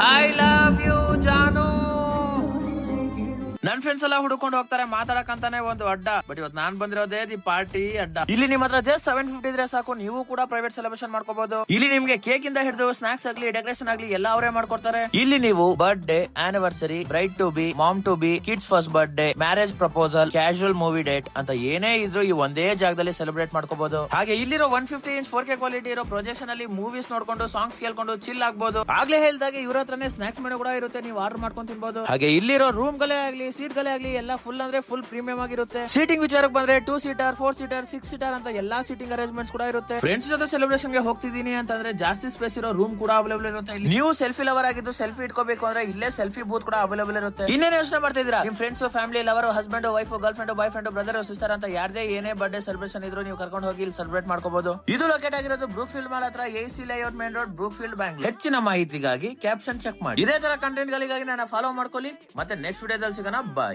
I love you ಜಾನು. ನನ್ friends ಎಲ್ಲ ಹುಡುಕೊಂಡು ಹೋಗ್ತಾರೆ ಮಾತಾಡಕಂತಾನೆ ಒಂದು ಅಡ್ಡ. ಬಟ್ ಇವತ್ತು ನಾನ್ ಬಂದಿರೋದೇ ದಿ ಪಾರ್ಟಿ ಅಡ್ಡ. ಇಲ್ಲಿ ನಿಮ್ ಹತ್ರ ಜಸ್ಟ್ 750 ಇದ್ರೆ ಸಾಕು, ನೀವು ಕೂಡ ಪ್ರೈವೇಟ್ ಸೆಲೆಬ್ರೇಷನ್ ಮಾಡ್ಕೋಬಹುದು. ಇಲ್ಲಿ ನಿಮ್ಗೆ ಕೇಕ್ ಇಂದ ಹಿಡಿದು ಸ್ನಾಕ್ಸ್ ಆಗ್ಲಿ ಡೆಕೋರೇಷನ್ ಆಗ್ಲಿ ಎಲ್ಲ ಅವರೇ ಮಾಡ್ಕೊಡ್ತಾರೆ. ಇಲ್ಲಿ ನೀವು birthday, anniversary, bride to be, mom to be, kids first birthday, marriage proposal, casual movie date ಅಂತ ಏನೇ ಇದ್ರು ಈ ಒಂದೇ ಜಾಗದಲ್ಲಿ ಸೆಲೆಬ್ರೇಟ್ ಮಾಡ್ಕೋಬಹುದು. ಹಾಗೆ ಇಲ್ಲಿರೋ 150 ಇಂಚ್ 4K ಕ್ವಾಲಿಟಿ ಇರೋ ಪ್ರೊಜೆಕ್ಷನ್ ಅಲ್ಲಿ ಮೂವೀಸ್ ನೋಡ್ಕೊಂಡು ಸಾಂಗ್ಸ್ ಕೇಳ್ಕೊಂಡು ಚಿಲ್ ಆಗ್ಬಹುದು. ಆಗ್ಲೇ ಹೇಳ್ದಾಗೆ ಇವ್ರ ಹತ್ರನೇ ಸ್ನಾಕ್ಸ್ ಮೆನು ಕೂಡ ಇರುತ್ತೆ, ನೀವು ಆರ್ಡರ್ ಮಾಡ್ಕೊಂಡು ತಿನ್ಬಹುದು. ಹಾಗೆ ಇಲ್ಲಿರೋ ರೂಮ್ ಗಳೇ ಆಗ್ಲಿ ಸೀಟ್ ಗಳೇ ಆಗ್ಲಿ ಎಲ್ಲ ಫುಲ್ ಅಂದ್ರೆ ಫುಲ್ ಪ್ರೀಮಿಯಂ ಆಗಿರುತ್ತೆ. ಸೀಟಿಂಗ್ ವಿಚಾರಕ್ಕೆ ಬಂದ್ರೆ 2 ಸೀಟರ್, 4 ಸೀಟರ್, 6 ಸೀಟರ್ ಅಂತ ಎಲ್ಲಾ ಸೀಟಿಂಗ್ ಅರೇಂಜ್ಮೆಂಟ್ಸ್ ಕೂಡ ಇರುತ್ತೆ. ಫ್ರೆಂಡ್ಸ್ ಜೊತೆ ಸೆಲೆಬ್ರೇಷನ್ ಗೆ ಹೋಗ್ತಿದೀನಿ ಅಂತಂದ್ರೆ ಜಾಸ್ತಿ ಸ್ಪೇಸ್ ಇರೋ ರೂಮ್ ಕೂಡ ಅವೈಲೇಬಲ್ ಇರುತ್ತೆ. ನೀವು ಸೆಲ್ಫಿ ಲವರ್ ಆಗಿದ್ದು ಸೆಲ್ಫಿ ಇಟ್ಕೋಬೇಕು ಅಂದ್ರೆ ಇಲ್ಲೇ ಸೆಲ್ಫಿ ಬೂತ್ ಕೂಡ ಅವೈಲೇಬಲ್ ಇರುತ್ತೆ. ಇನ್ನೇನು ಯೋಚನೆ ಮಾಡ್ತಿದ್ದೀರಾ? ನಿಮ್ friends, family, lover, husband, wife, girl friend, boy friend, brother, sister ಅಂತ ಯಾರದೇ ಏನೇ ಬರ್ಡೇ ಸೆಲೆಬ್ರೇಷನ್ ಇದ್ರು ನೀವು ಕರ್ಕೊಂಡು ಹೋಗಿ ಇಲ್ಲಿ ಸೆಲೆಬ್ರೇಟ್ ಮಾಡ್ಕೋಬಹುದು. ಇದು ಲೊಕೇಟ್ ಆಗಿರೋದು ಬ್ರೂಕ್ ಫೀಲ್ಡ್ ಮಾಲ್ ಹತ್ರ, AC layout main road, Brooke field, Bangalore. ಹೆಚ್ಚಿನ ಮಾಹಿತಿಗಾಗಿ ಕ್ಯಾಪ್ಷನ್ ಚೆಕ್ ಮಾಡಿ. ಇದೇ ತರ ಕಂಟೆಂಟ್ ಗಳಿಗಾಗಿ ನನ್ನ ಫಾಲೋ ಮಾಡ್ಕೊಳ್ಳಿ. ಮತ್ತೆ ನೆಕ್ಸ್ಟ್ ವಿಡಿಯೋದಲ್ಲಿ ಸಿಗೋಣ. ಬಾಯ್.